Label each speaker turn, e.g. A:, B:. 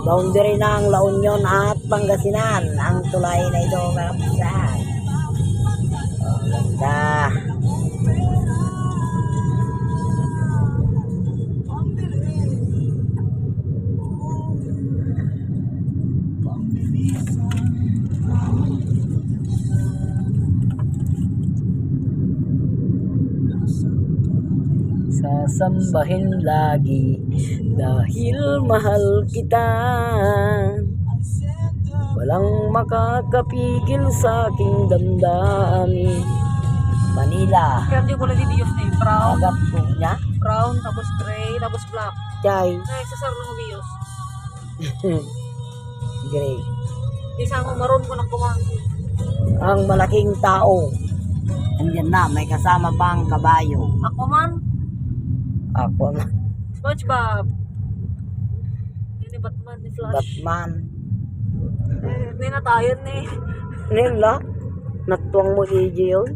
A: Boundary ng La Union at Pangasinan ang tulay na ito, mga kapisan. Oh, ganda. Sasambahin lagi dahil mahal kita. Walang makakapigil sa aking damdamin. Manila.
B: Kaya hindi ko lang didiyos na yung brown.
A: Agap po niya.
B: Brown, tapos gray, tapos black.
A: Chay.
B: Ay, sasar ng ubiyos.
A: Gray.
B: Isang maroon ko ng kumangko.
A: Ang malaking tao. Andyan na, may kasama pang kabayo.
B: Ako man,
A: Ako na.
B: SpongeBob. Ini Batman, ni Flash.
A: Batman.
B: Hindi na tayo ni.
A: Nila. Natuwang mo, EJ yun.